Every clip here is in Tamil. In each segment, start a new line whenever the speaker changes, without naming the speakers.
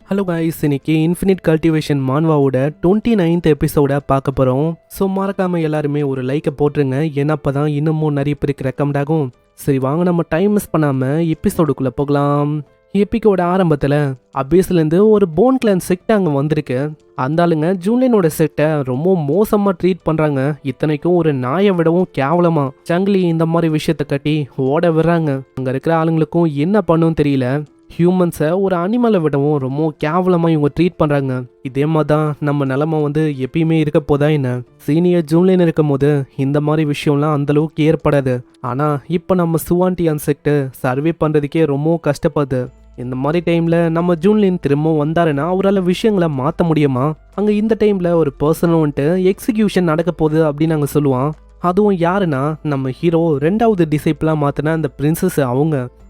ஹலோ காய்ஸ், இன்னைக்கு இன்ஃபினிட் கல்டிவேஷன் மான்வாவோட 29th எபிசோட பார்க்க போகிறோம். ஸோ மறக்காமல் எல்லாருமே ஒரு லைக்கை போட்டுருங்க, ஏன்னா அப்போ தான் இன்னமும் நிறைய பேருக்கு ரெக்கமெண்ட் ஆகும். சரி வாங்க, நம்ம டைம் மிஸ் பண்ணாமல் எபிசோடுக்குள்ளே போகலாம். எபிக்கோட ஆரம்பத்தில் அபேஸ்லேருந்து ஒரு போன் கிளான் செக்ட் அங்கே வந்திருக்கு. அந்த ஆளுங்க ஜூலியனோட செட்டை ரொம்ப மோசமாக ட்ரீட் பண்ணுறாங்க. இத்தனைக்கும் ஒரு நாயை விடவும் கேவலமாக சங்கிலி இந்த மாதிரி விஷயத்தை கட்டி ஓட விடுறாங்க. அங்கே இருக்கிற ஆளுங்களுக்கும் என்ன பண்ணுன்னு தெரியல. ஹியூமன்ஸை ஒரு அனிமலை விடவும் ரொம்ப கேவலமாக இவங்க ட்ரீட் பண்ணுறாங்க. இதே மாதிரி தான் நம்ம நிலமை எப்பயுமே இருக்க போதா என்ன? சீனியர் ஜூன்லேன் இருக்கும் போது இந்த மாதிரி விஷயம்லாம் அந்தளவுக்கு ஏற்படாது. ஆனால் இப்போ நம்ம சுவான்டியான் செக்ட் சர்வே பண்ணுறதுக்கே ரொம்ப கஷ்டப்படுது. இந்த மாதிரி டைமில் நம்ம ஜூன்லின் திரும்ப வந்தாருன்னா அவரால் விஷயங்களை மாற்ற முடியுமா? அங்கே இந்த டைமில் ஒரு பர்சனும் எக்ஸிக்யூஷன் நடக்க போகுது அப்படின்னு நாங்கள் சொல்லுவான். அதுவும் யாருன்னா நம்ம ஹீரோ 2வது டிசைப்பிளாக மாற்றின அந்த பிரின்சஸ்.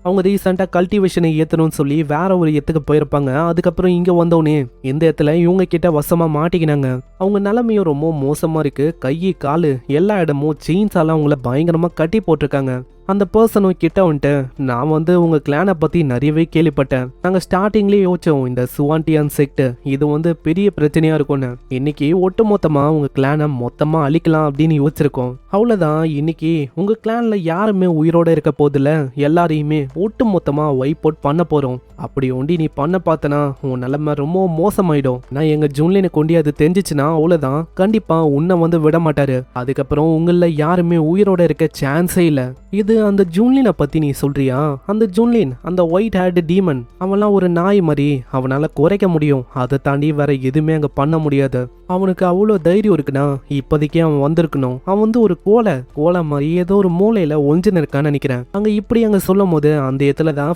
அவங்க ரீசெண்டாக கல்டிவேஷனை ஏற்றணும்னு சொல்லி வேற ஒரு இடத்துக்கு போயிருப்பாங்க. அதுக்கப்புறம் இங்கே வந்தோடனே இந்த இடத்துல இவங்க கிட்ட வசமாக மாட்டிக்கினாங்க. அவங்க நிலைமையும் ரொம்ப மோசமாக இருக்கு. கை காலு எல்லா இடமும் செயின்ஸால அவங்கள பயங்கரமாக கட்டி போட்டிருக்காங்க. அந்த பர்சனும் கிட்ட நான் உங்கள் கிளானை பற்றி நிறையவே கேள்விப்பட்டேன். நாங்கள் ஸ்டார்டிங்லேயே யோசிச்சோம் இந்த சுவான்டியான் செக்ட் இது பெரிய பிரச்சனையாக இருக்கும்னு. இன்னைக்கு ஒட்டு மொத்தமாக உங்கள் கிளானை மொத்தமாக அழிக்கலாம் அப்படின்னு யோசிச்சிருக்கோம். அவ்வளோதான், இன்னைக்கு உங்கள் கிளானில் யாருமே உயிரோடு இருக்க போதில்ல, எல்லாரையுமே ஒட்டு மொத்தமாக வைப் அவுட் பண்ண போகிறோம். அப்படி ஒண்டி நீ பண்ண பார்த்தனா உன் நிலைமை ரொம்ப மோசமாயிடும். நான் எங்கள் ஜூன்லினை கொண்டு அது தெரிஞ்சிச்சுன்னா அவ்வளோதான், கண்டிப்பாக உன்னை விட மாட்டாரு. அதுக்கப்புறம் உங்களில் யாருமே உயிரோட இருக்க சான்ஸே இல்லை. இது அந்த ஜூன்லினை பற்றி நீ சொல்றியா? அந்த ஜூன்லின் அந்த ஒயிட் ஹேர்டு டீமன், அவன்லாம் ஒரு நாய் மாதிரி, அவனால் குறைக்க முடியும். அதை தாண்டி வேற எதுவுமே அங்கே பண்ண முடியாது. அவனுக்கு அவ்வளோ தைரியம் இருக்குன்னா இப்போதைக்கே அவன் வந்திருக்கணும். அவன் ஒரு கோலை மாதிரி ஏதோ ஒரு மூலையில் ஒழிஞ்சுன்னு இருக்கான்னு நினைக்கிறேன். அங்கே சொல்லும் போது அந்த இடத்துல தான்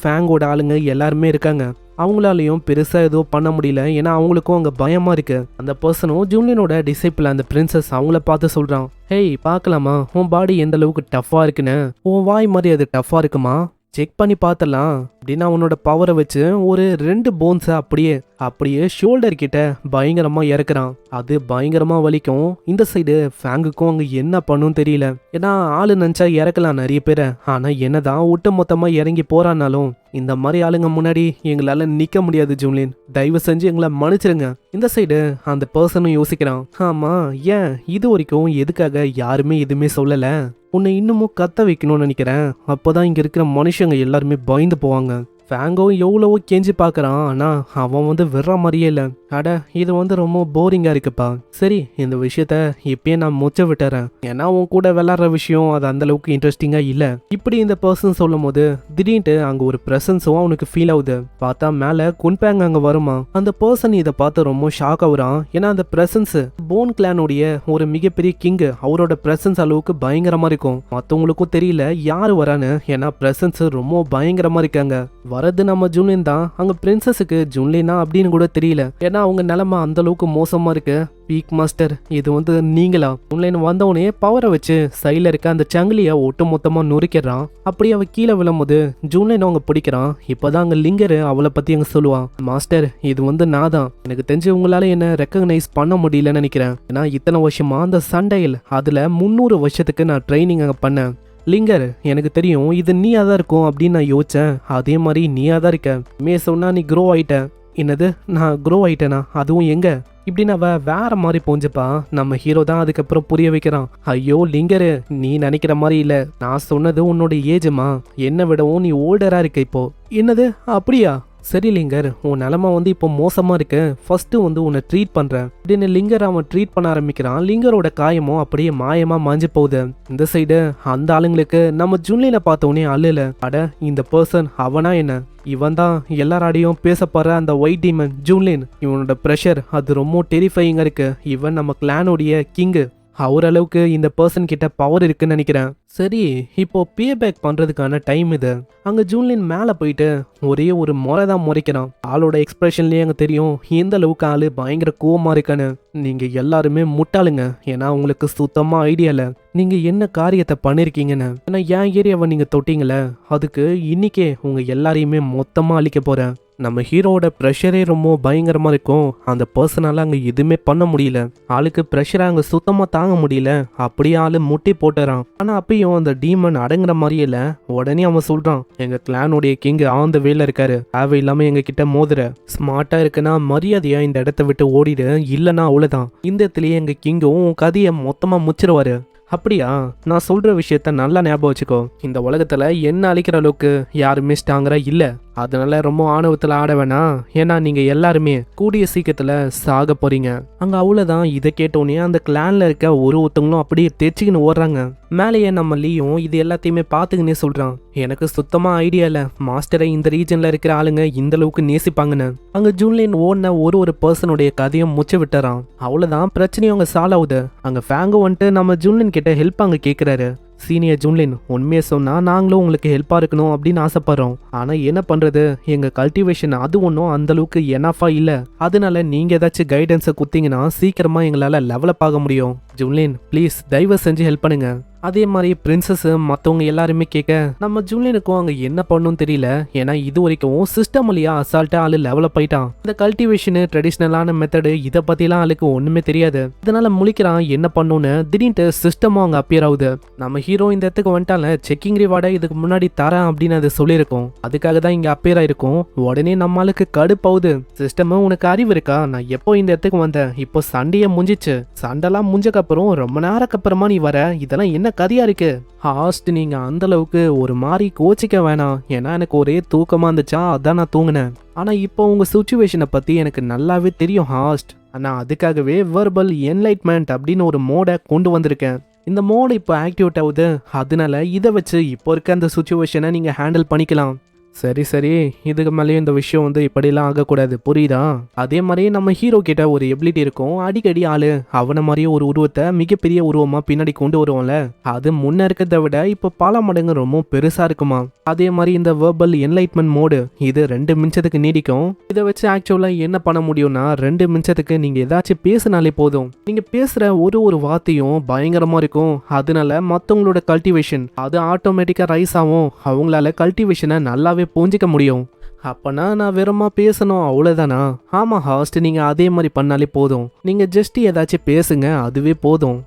ஃபேங்கோட ஆளுங்க எல்லாருமே இருக்காங்க. அவங்களாலையும் பெருசாக எதுவும் பண்ண முடியல, ஏன்னா அவங்களுக்கும் அங்கே பயமாக இருக்கு. அந்த பர்சனும் ஜூலியனோட டிசைப்பிள் அந்த பிரின்சஸ் அவங்கள பார்த்து சொல்கிறான், ஹேய் பார்க்கலாமா உன் பாடி எந்த அளவுக்கு டஃப்பாக இருக்குன்னு? உன் வாய் மாதிரி அது டஃப்பாக இருக்குமா? செக் பண்ணி பார்த்தலாம் அப்படின்னு அவனோட பவரை வச்சு ஒரு 2 போன்ஸை அப்படியே ஷோல்டர் கிட்ட பயங்கரமா இறக்குறான். அது பயங்கரமா வலிக்கும். இந்த சைடு ஃபேங்குக்கும் அங்க என்ன பண்ணும் தெரியல. ஏன்னா ஆளு நினைச்சா இறக்கலாம் நிறைய பேரை, ஆனா என்னதான் ஒட்டு மொத்தமா இறங்கி போறானாலும் இந்த மாதிரி ஆளுங்க முன்னாடி எங்களால நிக்க முடியாது. ஜூலியன் தயவு செஞ்சு எங்களை மன்னிச்சிருங்க. இந்த சைடு அந்த பர்சனும் யோசிக்கிறான், ஆமா ஏன் இது வரைக்கும் எதுக்காக யாருமே எதுவுமே சொல்லல? உன்னை இன்னமும் கத்த வைக்கணும்னு நினைக்கிறேன். அப்போதான் இங்க இருக்கிற மனுஷங்க எல்லாருமே பயந்து போவாங்க. ஃபேங்கோ எவ்வளவோ கெஞ்சி பார்க்குறான், ஆனால் அவன் விடுற மாதிரியே இல்லை. அட இது ரொம்ப போரிங்காக இருக்குப்பா. சரி இந்த விஷயத்த இப்பயே நான் முச்ச விட்டுறேன், ஏன்னா உன் கூட விளாட்ற விஷயம் அது அந்தளவுக்கு இன்ட்ரெஸ்டிங்காக இல்லை. இப்படி இந்த பர்சன் சொல்லும் போது திடீர்னு அங்கே ஒரு ப்ரெசன்ஸும் அவனுக்கு ஃபீல் ஆகுது. பார்த்தா மேலே குன்பேங் அங்கே வருமா. அந்த பர்சன் இதை பார்த்து ரொம்ப ஷாக் ஆகுறான். ஏன்னா அந்த ப்ரெசன்ஸ் போன் கிளானுடைய ஒரு மிகப்பெரிய கிங்கு, அவரோட ப்ரெசன்ஸ் அளவுக்கு பயங்கரமாக இருக்கும். மற்றவங்களுக்கும் தெரியல யார் வரான்னு, ஏன்னா ப்ரெசன்ஸ் ரொம்ப பயங்கரமாக இருக்காங்க. வரது நம்ம ஜூன்லின் தான். அங்க பிரின்சஸுக்கு ஜூன்லினா அப்படின்னு கூட தெரியல, ஏன்னா அவங்க நிலைமை அந்த அளவுக்கு மோசமா இருக்கு. பீக் மாஸ்டர் இது நீங்களா? ஜூன்லின் வந்தவனே பவரை வச்சு சைல இருக்க அந்த சங்கிலிய ஒட்டு மொத்தமா நொறுக்கிறான். அப்படி அவ கீழே விழும்போது ஜூன்லின் அவங்க பிடிக்கிறான். இப்பதான் அங்க லிங்கர் அவளை பத்தி அங்க சொல்லுவான், மாஸ்டர் இது நான் தான். எனக்கு தெரிஞ்சு உங்களால என்ன ரெக்கக்னைஸ் பண்ண முடியலன்னு நினைக்கிறேன். ஏன்னா இத்தனை வருஷமா அந்த சண்டையில் அதுல 300 வருஷத்துக்கு நான் ட்ரைனிங் அங்க பண்ணேன். லிங்கர் எனக்கு தெரியும் இது நீயா தான் இருக்கும் அப்படின்னு நான் யோசிச்சேன். அதே மாதிரி நீயா தான் இருக்க. சொன்னா நீ க்ரோ ஆயிட்ட. என்னது நான் க்ரோ ஆயிட்டேனா? அதுவும் எங்க? இப்படின்னு அவ வேற மாதிரி போஞ்சுப்பா. நம்ம ஹீரோ தான் அதுக்கப்புறம் புரிய வைக்கிறான், ஐயோ லிங்கரு நீ நினைக்கிற மாதிரி இல்ல, நான் சொன்னது உன்னோட ஏஜுமா, என்னை விடவும் நீ ஓல்டரா இருக்க இப்போ. என்னது அப்படியா? சரி லிங்கர் உன் நிலமை இப்போ மோசமா இருக்கு, ஃபர்ஸ்ட் உன்னை ட்ரீட் பண்றேன் அப்படின்னு லிங்கர் அவன் ட்ரீட் பண்ண ஆரம்பிக்கிறான். லிங்கரோட காயமும் அப்படியே மாயமா மாஞ்சு போகுது. இந்த சைடு அந்த ஆளுங்களுக்கு நம்ம ஜூன்லினை பார்த்தோன்னே அல்லல, அட இந்த பர்சன் அவனா என்ன? இவன் தான் எல்லாராடையும் பேசப்படுற அந்த ஒயிட் டீமன் ஜூன்லின். இவனோட ப்ரெஷர் அது ரொம்ப டெரிஃபையிங்கா இருக்கு. இவன் நம்ம கிளானோடைய கிங்கு. அவரளவுக்கு இந்த பர்சன் கிட்ட பவர் இருக்குன்னு நினைக்கிறேன். சரி இப்போ பே பேக் பண்றதுக்கான டைம் இது. அங்க ஜூன்லின் மேல போயிட்டு ஒரே ஒரு முறை தான் முறைக்கிறான். ஆளோட எக்ஸ்பிரஷன்லயே அங்க தெரியும் எந்த அளவுக்கு ஆளு பயங்கர கோவமா இருக்கான்னு. நீங்க எல்லாருமே முட்டாளுங்க, ஏன்னா உங்களுக்கு சுத்தமா ஐடியா இல்ல நீங்க என்ன காரியத்தை பண்ணிருக்கீங்கன்னு. ஏன்னா என் ஏரியாவை நீங்க தொட்டீங்களே, அதுக்கு இன்னைக்கே உங்க எல்லாரையுமே மொத்தமா அழிக்க போறேன். நம்ம ஹீரோவோட ப்ரெஷரே ரொம்ப பயங்கரமாக இருக்கும். அந்த பர்சனால அங்கே எதுவுமே பண்ண முடியல. ஆளுக்கு ப்ரெஷரை அங்கே சுத்தமாக தாங்க முடியல. அப்படியே ஆளு முட்டி போட்டுறான். ஆனால் அப்பயும் அந்த டீமன் அடங்குற மாதிரியே இல்லை. உடனே அவன் சொல்கிறான், எங்கள் கிளானுடைய கிங் ஆன் த வேல இருக்காரு, தேவையில்லாமல் எங்கள் கிட்ட மோதுற, ஸ்மார்ட்டாக இருக்குன்னா மரியாதையாக இந்த இடத்த விட்டு ஓடிடு, இல்லைன்னா அவ்வளோதான். இந்த இடத்துலயே எங்கள் கிங்கும் கதையை மொத்தமாக முச்சிருவாரு. அப்படியா? நான் சொல்ற விஷயத்த நல்லா ஞாபகம் வச்சுக்கோ. இந்த உலகத்துல என்ன அழிக்கிற அளவுக்கு யாருமே ஸ்ட்ராங்கரா இல்ல. அதனால ரொம்ப ஆணவத்துல ஆட வேணாம். ஏன்னா நீங்க எல்லாருமே கூடிய சீக்கிரத்துல சாக போறீங்க. அங்க அவ்வளவுதான். இதை கேட்டோன்னே அந்த கிளான்ல இருக்க ஒருத்தவங்களும் அப்படியே தேய்ச்சிக்கின்னு ஓடுறாங்க. மேலேயே நம்ம லீயும் இது எல்லாத்தையுமே பாத்துக்கினே சொல்றான், எனக்கு சுத்தமா ஐடியா இல்ல மாஸ்டரை இந்த ரீஜன்ல இருக்கிற ஆளுங்க இந்த அளவுக்கு நேசிப்பாங்கன்னு. அங்க ஜூன்லின் ஓடின ஒரு பர்சனுடைய கதையும் முச்ச விட்டுறான். அவ்வளவுதான், பிரச்சனையும் அங்க சால்வ் ஆகுது. அங்க ஃபேங்கு வந்துட்டு நம்ம ஜூன்லின் கிட்ட ஹெல்ப் அங்க கேக்குறாரு. சீனியர் ஜூன்லின், உண்மையை சொன்னா நாங்களும் உங்களுக்கு ஹெல்ப்பா இருக்கணும் அப்படின்னு ஆசைப்படுறோம். ஆனா என்ன பண்றது, எங்க கல்டிவேஷன் அது ஒன்றும் அந்த அளவுக்கு எனஃபா இல்ல. அதனால நீங்க ஏதாச்சும் கைடன்ஸை குத்தீங்கன்னா சீக்கிரமா எங்களால லெவலப் ஆக முடியும். ஜூன்லின் ப்ளீஸ் தயவு செஞ்சு ஹெல்ப் பண்ணுங்க. அதே மாதிரி பிரின்சஸ் மற்றவங்க எல்லாருமே கேட்க நம்ம ஜூன்லினுக்கும் அங்கே என்ன பண்ணணும் தெரியல. ஏன்னா இது வரைக்கும் சிஸ்டம் வழியா அசால்ட்டா ஆளு டெவலப் ஆயிட்டான். இந்த கல்டிவேஷனு ட்ரெடிஷ்னலான மெத்தடு இதை பற்றிலாம் ஆளுக்கு ஒன்றுமே தெரியாது. இதனால முழிக்கிறான் என்ன பண்ணுன்னு. திடீர்னு சிஸ்டமும் அங்கே அப்பியர் ஆகுது. நம்ம ஹீரோ இந்த இடத்துக்கு வந்துட்டால செக்கிங் ரிவார்டை இதுக்கு முன்னாடி தரேன் அப்படின்னு அது சொல்லியிருக்கோம். அதுக்காக தான் இங்கே அப்பியர் ஆயிருக்கும். உடனே நம்மளுக்கு கடுப்பாகுது. சிஸ்டம் உனக்கு அறிவு இருக்கா? நான் எப்போ இந்த இடத்துக்கு வந்தேன், இப்போ சண்டையே முடிஞ்சிச்சு. சண்டைலாம் முடிஞ்சக்கப்புறம் ரொம்ப நேரக்கு அப்புறமா நீ வர, இதெல்லாம் என்ன கதையா இருக்கு? ஹாஸ்ட் நீங்க அந்த அளவுக்கு ஒரு மாதிரி கோச்சிக்க வேணாம். ஏன்னா எனக்கு ஒரே தூக்கமா இருந்துச்சா, அதான் நான் தூங்கினேன். ஆனா இப்போ உங்க சிச்சுவேஷனை பத்தி எனக்கு நல்லாவே தெரியும் ஹாஸ்ட். ஆனா அதுக்காகவே வெர்பல் என்லைட்மெண்ட் அப்படின்னு ஒரு மோடை கொண்டு வந்திருக்கேன். இந்த மோடு இப்போ ஆக்டிவேட் ஆகுது. அதனால இதை வச்சு இப்போ இருக்க அந்த சிச்சுவேஷனை நீங்க ஹேண்டில் பண்ணிக்கலாம். சரி சரி, இதுக்கு மேலேயும் இந்த விஷயம் இப்படிலாம் ஆகக்கூடாது, புரியுதா? அதே மாதிரி நம்ம ஹீரோ கிட்ட ஒரு எபிலிட்டி இருக்கும். அடிக்கடி ஆளு அவனை மாதிரியே ஒரு உருவத்தை மிகப்பெரிய உருவமா பின்னாடி கொண்டு வருவோம்ல, அது முன்ன இருக்கிறத விட இப்போ பல மடங்கு ரொம்ப பெருசா இருக்குமா. அதே மாதிரி இந்த வெர்பல் என்லைட்மெண்ட் மோடு இது 2 நிமிஷத்துக்கு நீடிக்கும். இதை வச்சு ஆக்சுவலா என்ன பண்ண முடியும்னா 2 நிமிஷத்துக்கு நீங்க ஏதாச்சும் பேசினாலே போதும். நீங்க பேசுற ஒரு வார்த்தையும் பயங்கரமா இருக்கும். அதனால மற்றவங்களோட கல்டிவேஷன் அது ஆட்டோமேட்டிக்கா ரைஸ் ஆகும். அவங்களால கல்டிவேஷனை நல்லாவே புரிஞ்சிக்க முடியும். அப்பனா நான் வெறுமா பேசணும் அவ்வளவுதானா? ஆமா ஹாஸ்ட், நீங்க அதே மாதிரி பண்ணாலே போதும். நீங்க ஜஸ்ட் ஏதாச்சும் பேசுங்க, அதுவே போதும்.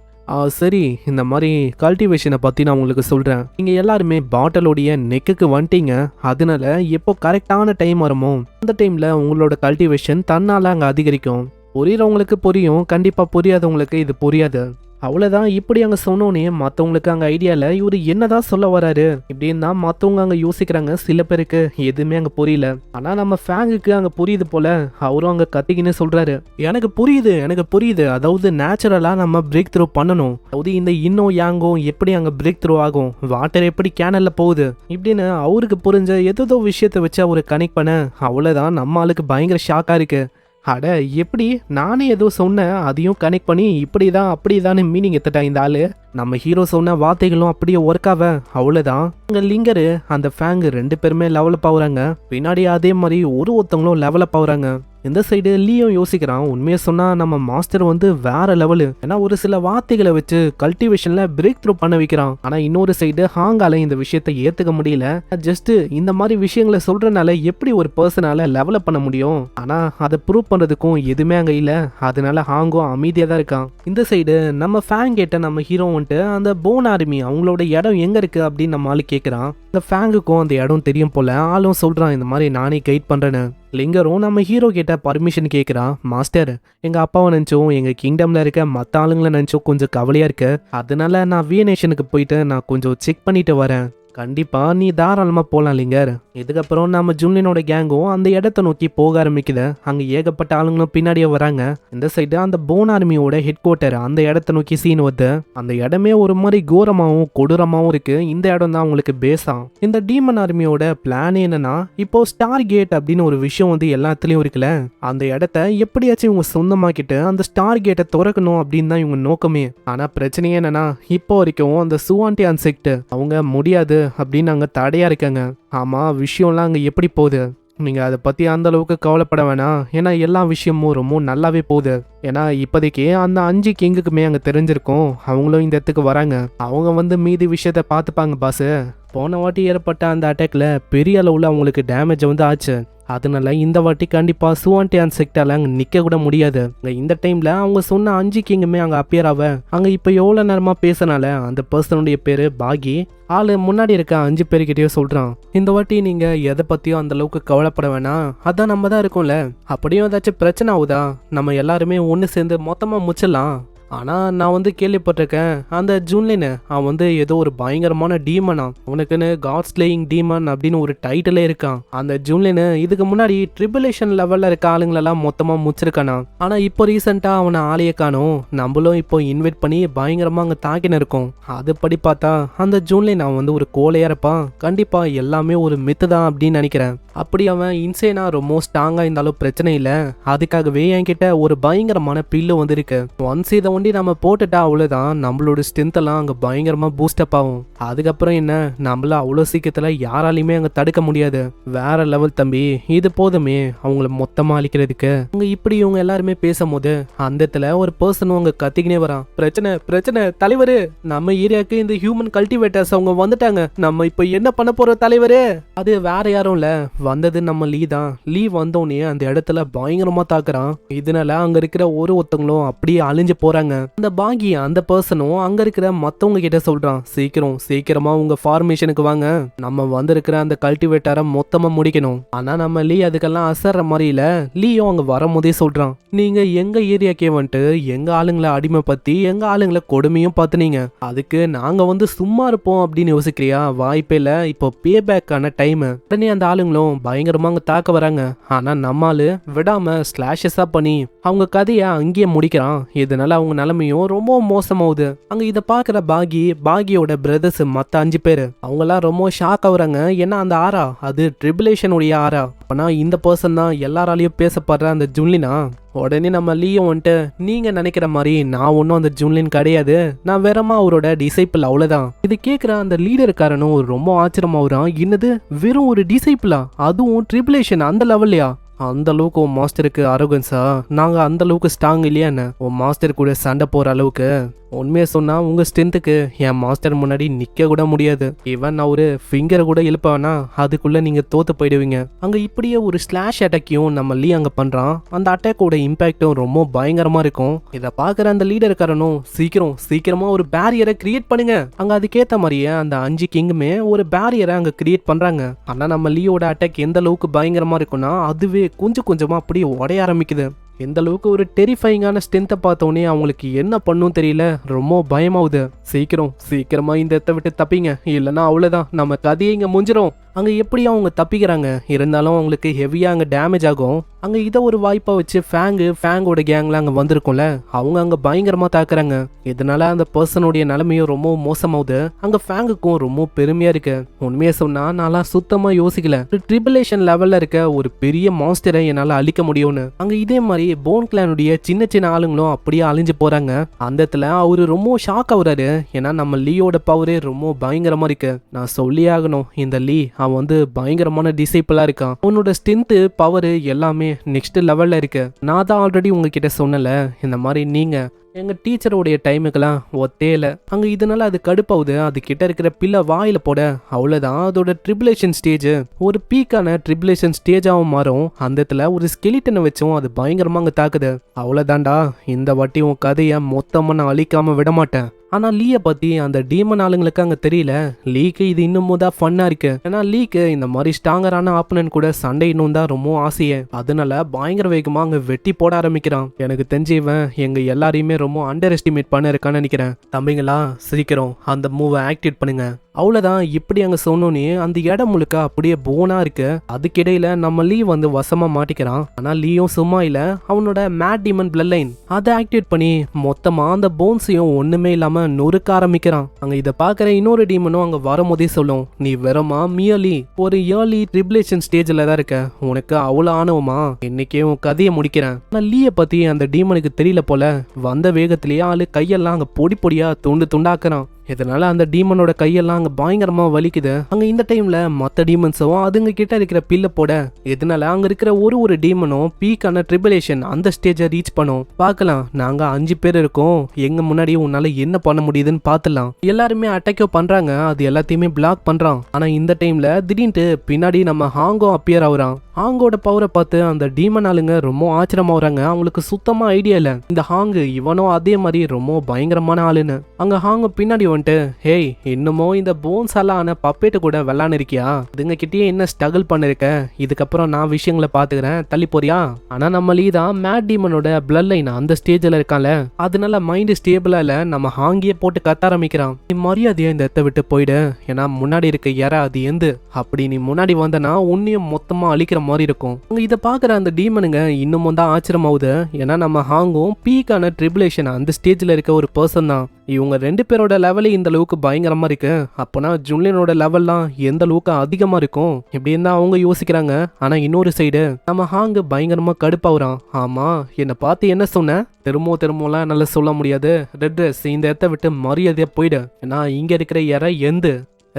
சரி, இந்த மாதிரி கல்டிவேஷனை பற்றி நான் உங்களுக்கு சொல்கிறேன். நீங்கள் எல்லாருமே பாட்டிலோடைய நெக்குக்கு வந்துட்டீங்க. அதனால எப்போ கரெக்டான டைம் வருமோ அந்த டைமில் உங்களோட கல்டிவேஷன் தன்னால் அங்கே அதிகரிக்கும். புரியுறவங்களுக்கு புரியும், கண்டிப்பாக புரியாதவங்களுக்கு இது புரியாது. அவ்வளோதான். இப்படி அங்கே சொன்னோன்னே மற்றவங்களுக்கு அங்கே ஐடியாவில் இவர் என்னதான் சொல்ல வராரு இப்படின்னு தான் மற்றவங்க அங்கே யோசிக்கிறாங்க. சில பேருக்கு எதுவுமே அங்கே புரியல. ஆனால் நம்ம ஃபேங்குக்கு அங்கே புரியுது போல. அவரும் அங்கே கத்திக்கின்னு சொல்கிறாரு, எனக்கு புரியுது. அதாவது நேச்சுரலாக நம்ம பிரேக் த்ரூ பண்ணணும். அதாவது இந்த இன்னோ யாங்கோ எப்படி அங்கே பிரேக் த்ரூ ஆகும், வாட்டர் எப்படி கேனலில் போகுது இப்படின்னு அவருக்கு புரிஞ்ச ஏதோ விஷயத்தை வச்சு அவரு கனெக்ட் பண்ண. அவ்வளோதான், நம்ம ஆளுக்கு பயங்கர ஷாக்காக இருக்கு. அட எப்படி நானே ஏதோ சொன்னேன், அதையும் கனெக்ட் பண்ணி இப்படிதான் அப்படிதான்னு மீனிங் எடுத்துட்டா இந்த ஆளு. நம்ம ஹீரோ சொன்ன வார்த்தைகளும் அப்படியே ஒர்க் ஆக. அவ்வளோதான், அங்கே லிங்கரு அந்த ஃபேங்கு 2 பேருமே லெவலப் ஆகுறாங்க. பின்னாடி அதே மாதிரி ஒருத்தவங்களும் லெவலப் ஆகுறாங்க. இந்த சைடு லீயும் யோசிக்கிறான், உண்மையை சொன்னா நம்ம மாஸ்டர் வேற லெவலு. ஏன்னா ஒரு சில வார்த்தைகளை வச்சு கல்டிவேஷன்ல பிரேக் த்ரூ பண்ண வைக்கிறான். ஆனா இன்னொரு சைடு ஹாங்கால இந்த விஷயத்தை ஏத்துக்க முடியல. ஜஸ்ட் இந்த மாதிரி விஷயங்களை சொல்றதுனால எப்படி ஒரு பர்சனால லெவலப் பண்ண முடியும்? ஆனா அதை ப்ரூவ் பண்றதுக்கும் எதுவுமே அங்க இல்ல. அதனால ஹாங்கும் அமைதியா தான் இருக்கான். இந்த சைடு நம்ம ஃபேங் கேட்ட நம்ம ஹீரோ அந்த போன் ஆர்மி அவங்களோட இடம் எங்க இருக்கு அப்படின்னு நம்ம ஆளு கேட்கிறான். இந்த ஃபேங்குக்கும் அந்த இடம் தெரியும் போல. ஆளும் சொல்றான், இந்த மாதிரி நானே கைட் பண்றேன்னு. லிங்கரும் நம்ம ஹீரோ கிட்ட பர்மிஷன் கேட்குறான். மாஸ்டர், எங்க அப்பாவை நினைச்சோம் எங்க கிங்டம்ல இருக்க மற்ற ஆளுங்களை நினைச்சோம் கொஞ்சம் கவலையா இருக்கு. அதனால நான் வியனேஷனுக்கு போயிட்டு நான் கொஞ்சம் செக் பண்ணிட்டு வரேன். கண்டிப்பா நீ தாராளமா போலாம் லிங்கர். இதுக்கப்புறம் நம்ம ஜூன்லினோட கேங்கும் அந்த இடத்த நோக்கி போக ஆரம்பிக்குது. அங்க ஏகப்பட்ட ஆளுங்களும் பின்னாடியே வராங்க. இந்த சைடு அந்த போன் ஆர்மியோட ஹெட் குவார்டர் அந்த இடத்த நோக்கி சீன் வருது. அந்த இடமே ஒரு மாதிரி கோரமாவும் கொடூரமாவும் இருக்கு. இந்த இடம் தான் உங்களுக்கு பேஸா. இந்த டீமன் ஆர்மியோட பிளான் என்னன்னா, இப்போ ஸ்டார் கேட் அப்படின்னு ஒரு விஷயம் எல்லாத்துலயும் இருக்குல்ல, அந்த இடத்த எப்படியாச்சும் இவங்க சொந்தமாக்கிட்டு அந்த ஸ்டார் கேட்டை திறக்கணும் அப்படின்னு தான் இவங்க நோக்கமே. ஆனா பிரச்சனையே என்னன்னா, இப்போ வரைக்கும் அந்த சுவான்டியான் செக்ட் அவங்க முடியாது அப்படின்னு அங்க தடையா இருக்காங்க. ஆமா, விஷயம்லாம் அங்க எப்படி போகுது நீங்க அதை பத்தி அந்த அளவுக்கு கவலைப்பட வேணாம். ஏன்னா எல்லா விஷயமும் ரொம்ப நல்லாவே போகுது. ஏன்னா இப்போதைக்கு அந்த 5 கிங்குக்குமே அங்க தெரிஞ்சிருக்கும். அவங்களும் இந்த இடத்துக்கு வராங்க. அவங்க மீதி விஷயத்த பார்த்துப்பாங்க பாஸ். போன வாட்டி ஏற்பட்ட அந்த அட்டாக்ல பெரிய அளவுல அவங்களுக்கு டேமேஜ் ஆச்சு. அதனால இந்த வாட்டி கண்டிப்பா சுவான்டி அண்ட் செக்டால அங்க நிக்க கூட முடியாது. இந்த டைம்ல அவங்க சொன்ன 5 கிங்குமே அங்க அப்பியர் ஆக அங்க இப்ப எவ்வளவு நேரமா பேசினால அந்த பர்சனுடைய பேரு பாகி ஆளு முன்னாடி இருக்க 5 பேருக்கிட்டயோ சொல்றான், இந்த வாட்டி நீங்க எதை பத்தியும் அந்த அளவுக்கு கவலைப்பட வேணாம், அதான் நம்ம தான் இருக்கோம்ல, அப்படியும் ஏதாச்சும் பிரச்சனை ஆகுதா நம்ம எல்லாருமே ஒன்னு சேர்ந்து மொத்தமா முச்சிடலாம். ஆனா நான் கேள்விப்பட்டிருக்கேன் அந்த ஜூன்லின் அவன் ஏதோ ஒரு பயங்கரமான டீமனா, அவனுக்குன்னு காட் ஸ்லேயிங் டீமன் அப்படின்னு ஒரு டைட்டிலே இருக்கான். அந்த ஜூன்லின் இதுக்கு முன்னாடி ட்ரிபுலேஷன் லெவல்ல இருக்க ஆளுங்களெல்லாம் மொத்தமா முச்சிருக்கானா. ஆனா இப்போ ரீசெண்டா அவனை ஆளைய காணும், நம்மளும் இப்போ இன்வைட் பண்ணி பயங்கரமா அங்க தாக்கின இருக்கோம். அதுபடி பார்த்தா அந்த ஜூன்லின் அவன் ஒரு கோலையா இருப்பான், கண்டிப்பா எல்லாமே ஒரு மித்து தான் அப்படின்னு நினைக்கிறேன். அப்படி அவன் இன்சேனா ரொம்ப ஸ்ட்ராங்கா இருந்தாலும் பிரச்சனை இல்ல, அதுக்காகவே என்கிட்ட ஒரு பயங்கரமான பில்லு இருக்கு. ஒன்ஸ் இதை நம்ம போட்டுட்டா அவ்வளவுதான், நம்மளோட ஸ்ட்ரென்த் எல்லாம் அங்க பயங்கரமா பூஸ்டப் ஆகும். அதுக்கப்புறம் என்ன, நம்மள அவ்வளவு சீக்கிரத்துல யாராலையுமே அங்க தடுக்க முடியாது. வேற லெவல் தம்பி, இது போதுமே அவங்கள மொத்தமா அழிக்கிறதுக்கு. அங்க இப்படி இவங்க எல்லாருமே பேசும்போது அந்த இடத்துல ஒரு பர்சனும் அங்க கத்திக்கினே வரான், பிரச்சனை பிரச்சனை தலைவரு, நம்ம ஏரியாவுக்கு இந்த ஹியூமன் கல்டிவேட்டர்ஸ் அவங்க வந்துட்டாங்க, நம்ம இப்ப என்ன பண்ண போறோம் தலைவரு. அது வேற யாரும் இல்ல, வந்தது நம்ம லீ தான். லீ வந்தோடனே அந்த இடத்துல பயங்கரமா தாக்குறான். இதனால அங்க இருக்கிற ஒருத்தங்களும் அப்படியே அழிஞ்சு போறாங்க. அந்த பாகி அந்த பர்சனும் அங்க இருக்கிற மத்தவங்க கிட்ட சொல்றான், சீக்கிரம் சீக்கிரமா உங்க ஃபார்மேஷனுக்கு வாங்க, நம்ம வந்திருக்கிற அந்த கல்டிவேட்டரை மொத்தமா முடிக்கணும். ஆனா நம்ம லீ அதுக்கெல்லாம் அசர்ற மாதிரி இல்ல. லீயும் அங்க வரும்போதே சொல்றான், நீங்க எங்க ஏரியாக்கே எங்க ஆளுங்களை அடிமைப்படுத்தி எங்க ஆளுங்களை கொடுமையும் பாத்துனீங்க, அதுக்கு நாங்க சும்மா இருப்போம் அப்படின்னு யோசிக்கிறியா, வாய்ப்பே இல்ல, இப்போ பே பேக்கான டைம். உடனே அந்த ஆளுங்களும் பயங்கரமா அங்க தாக்க வராங்க. ஆனா நம்மாலு விடாம ஸ்லாஷஸா பண்ணி அவங்க கதையை அங்கேயே முடிக்கிறான். இதனால அவங்க நிலைமையும் ரொம்ப மோசமாகுது. அங்க இதை பாக்குற பாகியோட பிரதர்ஸ் மத்த 5 பேரு அவங்கெல்லாம் ரொம்ப ஷாக் ஆகுறாங்க. ஏன்னா அந்த ஆரா அது ட்ரிபுலேஷன் உடைய ஆரா, அப்பனா இந்த பர்சன் தான் எல்லாராலையும் பேசப்படுற அந்த ஜுன்லினா. உடனே நம்ம லீயும் நீங்க நினைக்கிற மாதிரி நான் ஒன்னும் அந்த ஜூன்லின் கிடையாது, நான் வேறமா அவரோட டிசைபிள் அவ்வளவுதான். இது கேட்கிற அந்த லீடருக்காரனும் ரொம்ப ஆச்சரியமாகறான், என்னது வெறும் ஒரு டிசைபிளா, அதுவும் ட்ரிபுலேஷன் அந்த லெவல்லையா, அந்த அளவுக்கு உன் மாஸ்டருக்கு அரகன்ஸா, நாங்க அந்த அளவுக்கு ஸ்ட்ராங் இல்லையா என்ன உன் மாஸ்டர் கூட சண்டை போற அளவுக்கு. உண்மையை சொன்னா உங்க ஸ்ட்ரென்த்துக்கு என் மாஸ்டர் முன்னாடி நிக்க கூட முடியாது. இவன் நான் ஒரு ஃபிங்கரை கூட எழுப்பானா அதுக்குள்ள நீங்க தோத்து போயிடுவீங்க. அங்க இப்படியே ஒரு ஸ்லாஷ் அட்டாக்கையும் நம்ம லீ அங்க பண்றான். அந்த அட்டாக்கோட இம்பாக்டும் ரொம்ப பயங்கரமா இருக்கும். இதை பாக்குற அந்த லீடர்காரனும் சீக்கிரமா ஒரு பேரியரை கிரியேட் பண்ணுங்க. அங்க அதுக்கேத்த மாதிரியே அந்த 5 கிங்குமே ஒரு பேரியரை அங்க கிரியேட் பண்றாங்க. ஆனா நம்ம லீயோட அட்டாக் எந்த அளவுக்கு பயங்கரமா இருக்கும்னா அதுவே கொஞ்சம் கொஞ்சமா அப்படியே உடைய ஆரம்பிக்குது. எந்த அளவுக்கு ஒரு டெரிஃபைங்கான ஸ்ட்ரென்த்தை பார்த்தோன்னே அவங்களுக்கு என்ன பண்ணும் தெரியல, ரொம்ப பயமாகுது. சீக்கிரமா இந்த இடத்த விட்டு தப்பிங்க, இல்லைன்னா அவ்வளவுதான் நம்ம கதையை இங்க முடிஞ்சிரும். அங்க எப்படியும் அவங்க தப்பிக்கிறாங்க, இருந்தாலும் அவங்களுக்கு ஹெவியா அங்க டேமேஜ் ஆகும். அங்க இதை ஒரு வாய்ப்பா வச்சு ஃபேங்கோட கேங்ல அங்க வந்திருக்கும்ல, அவங்க அங்க பயங்கரமா தாக்குறாங்க. இதனால அந்த பர்சனுடைய நிலைமையும் ரொம்ப மோசமாகுது. அங்க ஃபேங்குக்கும் ரொம்ப பெருமையா இருக்கு. உண்மையை சொன்னா நான் சுத்தமா யோசிக்கல ட்ரிபுலேஷன் லெவல்ல இருக்க ஒரு பெரிய மான்ஸ்டரை என்னால அழிக்க முடியும்னு. அங்க இதே மாதிரி போன் கிளானுடைய சின்ன ஆளுங்களும் அப்படியே அழிஞ்சு போறாங்க. அந்த இடத்துல அவரு ரொம்ப ஷாக் ஆகுறாரு, ஏன்னா நம்ம லீயோட பவரே ரொம்ப பயங்கரமா இருக்கு. நான் சொல்லி ஆகணும், இந்த லீ அவன் பயங்கரமான டிசைபிளா இருக்கான். அவனோட ஸ்ட்ரென்த் பவர் எல்லாமே நெக்ஸ்ட் லெவல்ல இருக்கு. நான் தான் ஆல்ரெடி உங்ககிட்ட சொன்னல, இந்த மாதிரி நீங்க எங்க டீச்சரோடைய டைமுக்கெல்லாம் ஒத்தேல. அங்க இதனால அது கடுப்பாவுது. அது கிட்ட இருக்கிற பில்ல வாயில போட அவ்வளவுதான், அதோட ட்ரிபுலேஷன் ஸ்டேஜ் ஒரு பீக்கான ட்ரிபுலேஷன் ஸ்டேஜாவும் மாறும். அந்த இடத்துல ஒரு ஸ்கெலிட்டனை வச்சும் அது பயங்கரமா அங்க தாக்குது. அவ்வளவுதான்டா, இந்த வாட்டி உன் கதையை மொத்தமா நான் அழிக்காம விட மாட்டேன். ஆனா லீயை பத்தி அந்த டீமன் ஆளுங்களுக்கு அங்க தெரியல. லீக்கு இது இன்னமும் தான் ஃபன்னா இருக்கு. ஏன்னா லீக்கு இந்த மாதிரி ஸ்ட்ராங்கரான ஆப்பனன்ட் கூட சண்டை இன்னும் தான் ரொம்ப ஆசையே. அதனால பயங்கர வேகமா அங்க வெட்டி போட ஆரம்பிக்கிறான். எனக்கு தெரிஞ்சவன் எங்க எல்லாரையுமே ரொம்ப அண்டர் எஸ்டிமேட் பண்ண இருக்கான்னு நினைக்கிறேன். தம்பிங்களா சீக்கிரம் அந்த மூவை ஆக்டிவேட் பண்ணுங்க. அவ்வளவுதான். இப்படி அங்க சொன்னோன்னே அந்த இடம் முழுக்க அப்படியே போனா இருக்கு. அதுக்கிடையில நம்ம லீ வசமா மாட்டிக்கிறான். ஆனா லீயும் சும்மா இல்ல, அவனோட மேட் டீமன் பிளட் லைன் அதை ஆக்டிவேட் பண்ணி மொத்தமா அந்த போன்ஸையும் ஒண்ணுமே இல்லாம நொறுக்க ஆரம்பிக்கிறான். அங்க இதை பாக்குற இன்னொரு டீமனும் அங்க வரும்போதே சொல்லும், நீ வெறுமா மியர்லி ஒரு இயர்லி ட்ரிபுலேஷன் ஸ்டேஜ்ல தான் இருக்க, உனக்கு அவ்வளவு ஆனவமா, இன்னைக்கே உன் கதையை முடிக்கிறேன். ஆனா லீய பத்தி அந்த டீமனுக்கு தெரியல போல, வந்த வேகத்திலேயே ஆளு கையெல்லாம் அங்க பொடி பொடியா துண்டு துண்டாக்குறான். இதனால அந்த டீமனோட கையெல்லாம் அங்க பயங்கரமா வலிக்குது. அங்க இந்த டைம்ல மத்த டீமன்ஸும் அதுங்க கிட்ட இருக்கிற பில்ல போட, இதனால அங்க இருக்கிற ஒரு டீமனும் பீக்கான ட்ரிபுலேஷன் அந்த ஸ்டேஜை ரீச் பண்ணும். பார்க்கலாம், நாங்க 5 பேர் இருக்கோம், எங்க முன்னாடி உன்னால என்ன பண்ண முடியுதுன்னு பாத்துலாம். எல்லாருமே அட்டாக்கோ பண்றாங்க, அது எல்லாத்தையுமே பிளாக் பண்றான். ஆனா இந்த டைம்ல திடீர்னு பின்னாடி நம்ம ஹாங்கோ அப்பியர் ஆகுறான். ஹாங்கோட பவரை பார்த்து அந்த டீமன் ஆளுங்க ரொம்ப ஆச்சரியமா வராங்க. அவங்களுக்கு சுத்தமா ஐடியா இல்ல இந்த ஹாங்கு இவனும் அதே மாதிரி ரொம்ப பயங்கரமான ஆளுன்னு. அங்க ஹாங்கு பின்னாடி வந்துட்டு, ஹேய் இன்னமும் இந்த போன்ஸ் எல்லாம் ஆன பப்பேட்டு கூட வெள்ளான்னு இருக்கியா? இதுங்க கிட்டயே என்ன ஸ்ட்ரகிள் பண்ணிருக்க? இதுக்கப்புறம் நான் விஷயங்களை பாத்துக்கிறேன், தள்ளி போறியா? ஆனா நம்ம லீதான் மேட் டீமனோட பிளட் லைன் அந்த ஸ்டேஜ்ல இருக்கான்ல, அதனால மைண்ட் ஸ்டேபிளா இல்ல, நம்ம ஹாங்கிய போட்டு கத்த ஆரம்பிக்கிறான். நீ மரியாதையா இந்த இடத்த விட்டு போயிடு, ஏன்னா முன்னாடி இருக்க யாரா அது எந்து, அப்படி நீ முன்னாடி வந்தனா உன்னையும் மொத்தமா அழிக்கிற மாதிரி இருக்கும். அங்க இதை பாக்குற அந்த டீமனுங்க இன்னமும் தான் ஆச்சரியமாவுது. ஏன்னா நம்ம ஹாங்கும் பீக்கான ட்ரிபுலேஷன் அந்த ஸ்டேஜ்ல இருக்க ஒரு பர்சன் தான். இவங்க 2 பேரோட லெவலே இந்த அளவுக்கு பயங்கரமா இருக்கு, அப்போனா ஜுன்லினோட லெவல்லாம் எந்த அளவுக்கு அதிகமா இருக்கும் இப்படின்னு தான் அவங்க யோசிக்கிறாங்க. ஆனா இன்னொரு சைடு நம்ம ஹாங்கு பயங்கரமா கடுப்பாவுறான். ஆமா என்னை பார்த்து என்ன சொன்ன? திரும்பலாம் என்னால சொல்ல முடியாது. ரெட் ட்ரெஸ் இந்த இடத்த விட்டு மரியாதையா போயிடு, ஏன்னா இங்க இருக்கிற யார எந்து.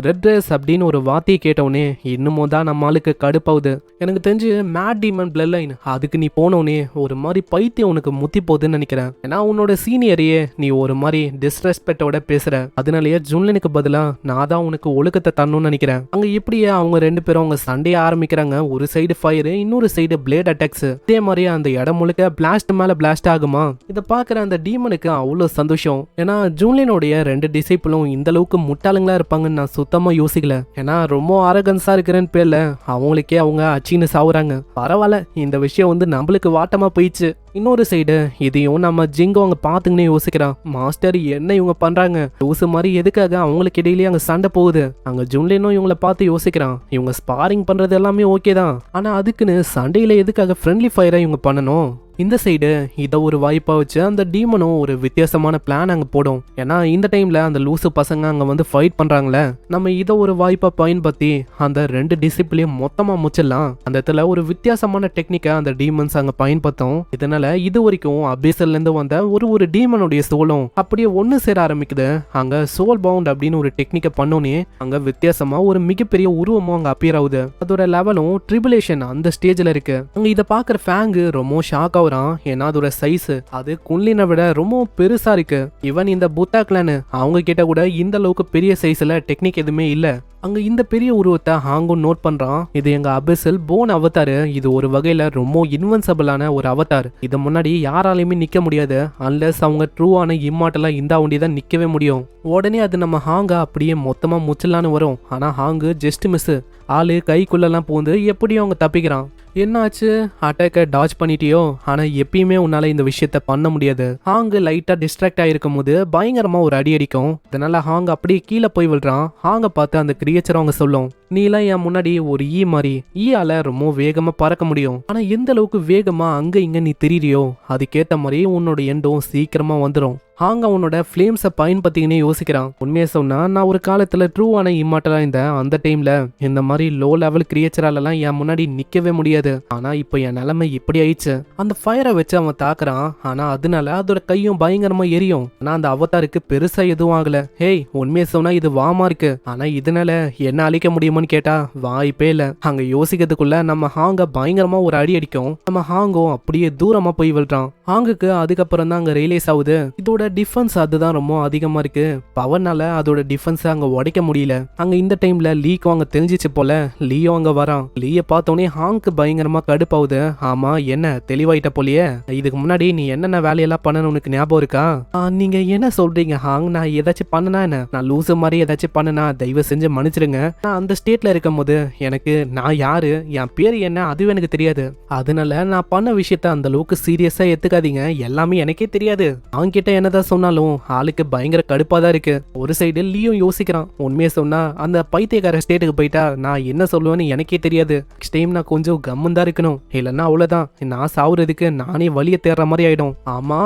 ரெட் ட்ரெஸ் அப்படின்னு ஒரு வார்த்தையை கேட்டவுடனே இன்னமும் தான் நம்ம ஆளுக்கு கடுப்பாவுது. எனக்கு தெரிஞ்சு மேட் டீமன் பிளட் லைன் அதுக்கு நீ போனோடனே ஒரு மாதிரி பைத்தியம் உனக்கு முத்தி போகுதுன்னு நினைக்கிறேன். ஏன்னா உன்னோட சீனியரையே நீ ஒரு மாதிரி டிஸ்ரெஸ்பெக்டோட பேசுற, அதனாலயே ஜுன்லினுக்கு பதிலா நான் தான் உனக்கு ஒழுக்கத்தை தரணும்னு நினைக்கிறேன். அங்க இப்படியே அவங்க 2 பேரும் அவங்க சண்டையை ஆரம்பிக்கிறாங்க. ஒரு சைடு ஃபயர், இன்னொரு சைடு பிளேட் அட்டாக்ஸ். இதே மாதிரி அந்த இடம் முழுக்க பிளாஸ்ட் மேல பிளாஸ்ட் ஆகுமா? இதை பாக்குற அந்த டீமனுக்கு அவ்வளவு சந்தோஷம். ஏன்னா ஜூன்லினுடைய 2 டிசைப்பிளும் இந்த அளவுக்கு முட்டாளுங்களா இருப்பாங்கன்னு நான் சுத்தமா யோசிக்கல. ஏன்னா ரொம்ப அரகன்ஸா இருக்கிறேன்னு பேர்ல அவங்களுக்கே அவங்க அச்சின்னு சாவுறாங்க. பரவாயில்ல, இந்த விஷயம் நம்மளுக்கு வாட்டமா போயிடுச்சு. இன்னொரு சைடு இதையும் நம்ம ஜிங்கோ அங்க பாத்துங்கன்னு யோசிக்கிறான். மாஸ்டர் என்ன இவங்க பண்றாங்க? லூசு மாதிரி எதுக்காக அவங்களுக்கு இடையிலேயே அங்க சண்டை போகுது? அங்க ஜுன்லினும் இவங்களை பார்த்து யோசிக்கிறான். இவங்க ஸ்பாரிங் பண்றது எல்லாமே ஓகே தான், ஆனா அதுக்குன்னு சண்டையில எதுக்காக ஃப்ரெண்ட்லி ஃபயரா இவங்க பண்ணணும்? இந்த சைடு இதை ஒரு வாய்ப்பா வச்சு அந்த டீமனும் ஒரு வித்தியாசமான பிளான் அங்க போடும். ஏன்னா இந்த டைம்ல அந்த லூசு பசங்க அங்க ஃபைட் பண்றாங்களே, நம்ம இதை ஒரு வாய்ப்பா பயன்படுத்தி அந்த 2 டிசிப்ளியும் மொத்தமா முச்சிடலாம். அந்த இடத்துல ஒரு வித்தியாசமான டெக்னிக்கை அந்த டீமன்ஸ் அங்க பயன்படுத்தும். இதனால இது வரைக்கும் அபிசல்ல இருந்து வந்த ஒரு டீமனுடைய சோலும் அப்படியே ஒன்னு சேர ஆரம்பிக்குது. அங்க சோல் பவுண்ட் அப்படின்னு ஒரு டெக்னிக்கை பண்ணோன்னே அங்க வித்தியாசமா ஒரு மிகப்பெரிய உருவமும் அங்க அப்பியர் ஆகுது. அதோட லெவலும் ட்ரிபுலேஷன் அந்த ஸ்டேஜ்ல இருக்கு. அங்க இதை பாக்குற ஃபேங்கு ரொம்ப ஷாக் வரான். ஏன்னா அதோட சைஸ் அது குன்லினை விட ரொம்ப பெருசா இருக்கு. இவன் இந்த புத்தா கிளான் அவங்க கிட்ட கூட இந்த அளவுக்கு பெரிய சைஸ்ல டெக்னிக் எதுவுமே இல்ல. அங்க இந்த பெரிய உருவத்தை ஹாங்கும் நோட் பண்றான். இது எங்க அபிசல் போன் அவதாரு. இது ஒரு வகையில ரொம்ப இன்வென்சிபிளான ஒரு அவதார். இது முன்னாடி யாராலையுமே நிக்க முடியாது, அன்லெஸ் அவங்க ட்ரூவான இம்மார்டலா இந்த வண்டி தான் நிக்கவே முடியும். உடனே அது நம்ம ஹாங்கா அப்படியே மொத்தமா முச்சலான்னு வரும். ஆனா ஹாங்கு ஜஸ்ட் மிஸ், ஆளு கைக்குள்ளெல்லாம் பூந்து எப்படியும் அவங்க தப்பிக்கிறான். என்னாச்சு, அட்டாக்கை டாஜ் பண்ணிட்டியோ? ஆனா எப்பயுமே உன்னால இந்த விஷயத்த பண்ண முடியாது. ஹாங்கு லைட்டா டிஸ்ட்ராக்ட் ஆயிருக்கும் போது பயங்கரமா ஒரு அடி அடிக்கும். இதனால ஹாங் அப்படியே கீழே போய் விழுறான். ஹாங்க பார்த்து அந்த கிரியேச்சர் அவங்க சொல்லும், நீலாம் என் முன்னாடி ஒரு ஈ மாதிரி, ஈயால ரொம்ப வேகமா பறக்க முடியும், ஆனா எந்த அளவுக்கு வேகமா அங்க இங்க நீ தெரியுறியோ அதுக்கேத்த மாதிரி உன்னோட எண்டும் சீக்கிரமா வந்துடும். ஹாங் அவனோட ஃபிளேம்ஸை பயன்படுத்தினே யோசிக்கிறான். உண்மையை சொன்னா நான் ஒரு காலத்துல ட்ரூவான இம்மார்டலா இருந்தேன். அந்த டைம்ல இந்த மாதிரி லோ லெவல் கிரியேச்சராலலாம் என் முன்னாடி நிக்கவே முடியாது. ஆனா இப்போ என் நிலைமை இப்படி ஆயிடுச்சு. அந்த ஃபயரை வச்சு அவன் தாக்குறான். ஆனா அதனால அதோட கையும் பயங்கரமா எரியும். ஆனா அந்த அவதாருக்கு பெருசா எதுவும் ஆகல. ஹேய், உண்மையை சொன்னா இது வாமா இருக்கு, ஆனா இதனால என்ன அழிக்க முடியுமான்னு கேட்டா வாய்ப்பே இல்ல. அங்க யோசிக்கிறதுக்குள்ள நம்ம ஹாங்க பயங்கரமா ஒரு அடி அடிக்கும். நம்ம ஹாங்கும் அப்படியே தூரமா போய் விழுறான். ஹாங்குக்கு அதுக்கப்புறம் தான் அங்க ரியலைஸ் ஆகுது, இதோட டிஃபென்ஸ் அதுதான் ரொம்ப அதிகமா இருக்கு. பவர்னால அதோட டிஃபென்ஸ் அங்க உடைக்க முடியல. அங்க இந்த டைம்ல லீக்கும் அங்க தெரிஞ்சிச்சு போல. லீயோ அங்க வரான். லீய பார்த்தோன்னே ஹாங்க்கு பயங்கரமா கடுப்பாகுது. ஆமா என்ன தெளிவாயிட்ட போலியே, இதுக்கு முன்னாடி நீ என்னென்ன வேலையெல்லாம் பண்ணணும் உனக்கு ஞாபகம் இருக்கா? நீங்க என்ன சொல்றீங்க ஹாங்? நான் ஏதாச்சும் பண்ணனா என்ன? நான் லூசு மாதிரி ஏதாச்சும் பண்ணனா தயவு செஞ்சு மன்னிச்சிருங்க. நான் அந்த ஸ்டேட்ல இருக்கும் போது எனக்கு நான் யாரு, என் பேர் என்ன அதுவும் எனக்கு தெரியாது. அதனால நான் பண்ண விஷயத்த அந்த அளவுக்கு சீரியஸா எடுத்துக்காதீங்க. எல்லாமே எனக்கே தெரியாது. அவன்கிட்ட என்னதான் சொன்னாலும் ஆளுக்கு பயங்கர கடுப்பா தான் இருக்கு. ஒரு சைடு லீயும் யோசிக்கிறான். உண்மையை சொன்னா அந்த பைத்தியக்கார ஸ்டேட்டுக்கு போயிட்டா நான் என்ன சொல்லுவேன்னு எனக்கே தெரியாது. நெக்ஸ்ட் டைம் நான் கொஞ்சம் கம்மன் தான் இருக்கணும், இல்லைன்னா அவ்வளவுதான், நான் சாவுறதுக்கு நானே வழியை தேடுற மாதிரி ஆயிடும். ஆமா,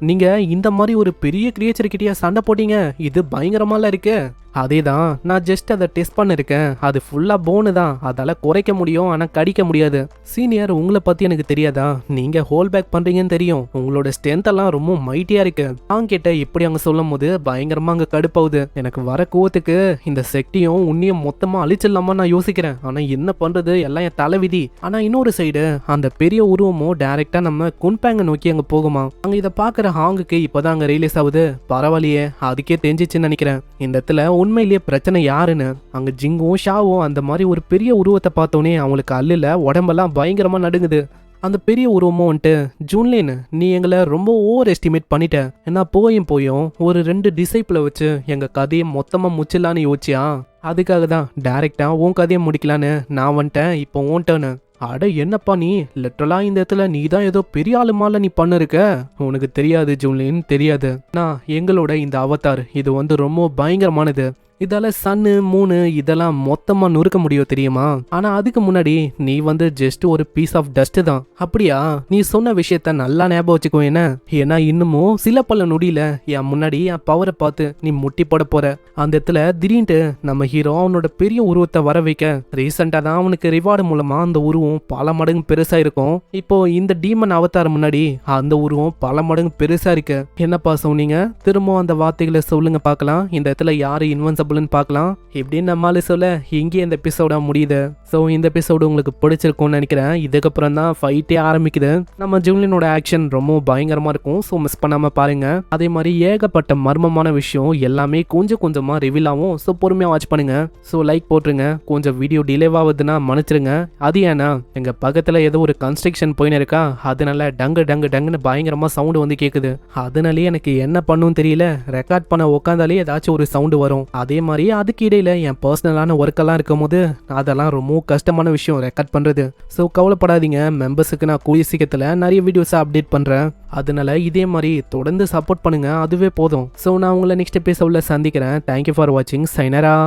நீங்க இந்த மாதிரி ஒரு பெரிய கிரியேச்சர் கிட்டயா சண்டை போட்டீங்க? இது பயங்கரமால இருக்கு. அதேதான், நான் ஜஸ்ட் அதை டெஸ்ட் பண்ணிருக்கேன். அது ஃபுல்லா போனு தான், அதால குறைக்க முடியும் ஆனா கடிக்க முடியாது. சீனியர், உங்களை பத்தி எனக்கு தெரியாதா? நீங்க ஹோல் பேக் பண்றீங்கன்னு தெரியும். உங்களோட ஸ்ட்ரென்த் எல்லாம் ரொம்ப மைட்டியா இருக்கு. அவங்க கிட்ட இப்படி அவங்க சொல்லும் போது பயங்கரமா அங்க கடுப்பாகுது. எனக்கு வர கோவத்துக்கு இந்த செக்டியும் உன்னையும் மொத்தமா அழிச்சிடலாமா நான் யோசிக்கிறேன். ஆனா என்ன பண்றது, எல்லாம் என் தலைவிதி. ஆனா இன்னொரு சைடு அந்த பெரிய உருவமும் டைரக்டா நம்ம குன்பேங்க நோக்கி அங்க போகுமா. அங்க இதை பாக்குற ஹாங்குக்கு இப்பதான் அங்க ரியலைஸ் ஆகுது. பரவாயில்லையே, அதுக்கே தெரிஞ்சிச்சுன்னு நினைக்கிறேன். இந்த இடத்துல உண்மையிலேயே பிரச்சனை யாருன்னு. அங்க ஜிங்கும் ஷாவும் அந்த மாதிரி ஒரு பெரிய உருவத்தை பார்த்தோன்னே அவங்களுக்கு அல்லல உடம்பெல்லாம் பயங்கரமா நடுங்குது. அந்த பெரிய உருவமும் வந்துட்டு, ஜூன்லின் நீ எங்களை ரொம்ப ஓவர் எஸ்டிமேட் பண்ணிட்ட. ஏன்னா போயும் ஒரு 2 டிசைப்பிளை வச்சு எங்க கதையை மொத்தமா முச்சிடலான்னு யோசிச்சியா? அதுக்காக தான் டைரக்டா உன் கதையை முடிக்கலான்னு நான் வந்துட்டேன். இப்போ ஓன்ட்டேன்னு. அட என்னப்பா நீ லிட்டரலா இந்த இடத்துல நீ தான் ஏதோ பெரிய ஆளுமால நீ பண்ணிருக்க. உனக்கு தெரியாது ஜூன்லின், தெரியாது. நான் எங்களோட இந்த அவதார் இது வந்து ரொம்ப பயங்கரமானது. இதால சன்னு மூணு இதெல்லாம் மொத்தமா நொறுக்க முடியும் தெரியுமா? ஆனா அதுக்கு முன்னாடி நீ வந்து ஜஸ்ட் ஒரு பீஸ் ஆஃப் டஸ்ட் தான். அப்படியா? நீ சொன்ன விஷயத்த நல்லா ஞாபகம் வச்சுக்கோ. என்ன ஏன்னா இன்னமும் சில பல நொடியில என் முன்னாடி என் பவரை பார்த்து நீ முட்டி போட போற. அந்த இடத்துல திடீர்னு நம்ம ஹீரோ அவனோட பெரிய உருவத்தை வர வைக்க ரீசெண்டா தான் அவனுக்கு ரிவார்டு மூலமா அந்த உருவம் பல மடங்கு பெருசா இருக்கும். இப்போ இந்த டீமன் அவதார் முன்னாடி அந்த உருவம் பல மடங்கு பெருசா இருக்கு. என்னப்பா சொன்னீங்க? திரும்ப அந்த வார்த்தைகளை சொல்லுங்க பார்க்கலாம். இந்த இடத்துல யாரு இன்வென்சபிள்னு பார்க்கலாம். இப்படின்னு நம்மளால சொல்ல இங்கே இந்த எபிசோட முடியுது. ஸோ இந்த எபிசோடு உங்களுக்கு பிடிச்சிருக்கும்னு நினைக்கிறேன். இதுக்கப்புறம் தான் ஃபைட்டே ஆரம்பிக்குது. நம்ம ஜூலியனோட ஆக்ஷன் ரொம்ப பயங்கரமா இருக்கும். ஸோ மிஸ் பண்ணாம பாருங்க. அதே மாதிரி ஏகப்பட்ட மர்மமான விஷயம் எல்லாமே கொஞ்சம் கொஞ்சமா ரிவீல் ஆகும். ஸோ பொறுமையா வாட்ச் பண்ணுங்க. ஸோ லைக் போட்டுருங்க. கொஞ்சம் வீடியோ டிலேவாகுதுன்னா மன்னிச்சிருங்க. அது ஏன்னா எங்க பக்கத்துல ஏதோ ஒரு கன்ஸ்ட்ரக்ஷன் போயின்னு இருக்கா, அதனால டங்குன்னு பயங்கரமா சவுண்டு வந்து கேக்குது. அதனாலே எனக்கு என்ன பண்ணுன்னு தெரியல. ரெக்கார்ட் பண்ண உட்காந்தாலே ஏதாச்சும் ஒரு சவுண்டு வரும். அதே மாதிரி அதுக்கு இடையில என் பர்சனலான ஒர்க்கெல்லாம் இருக்கும் போது அதெல்லாம் ரொம்ப கஷ்டமான விஷயம் ரெக்கார்ட் பண்றது. ஸோ கவலைப்படாதீங்க, மெம்பர்ஸுக்கு நான் கூடிய சீக்கிரத்தில் நிறைய வீடியோஸை அப்டேட் பண்றேன். அதனால இதே மாதிரி தொடர்ந்து சப்போர்ட் பண்ணுங்க, அதுவே போதும். ஸோ நான் உங்களை நெக்ஸ்ட் எபிசோட்ல சந்திக்கிறேன். தேங்க்யூ ஃபார் வாட்சிங். சைனரா.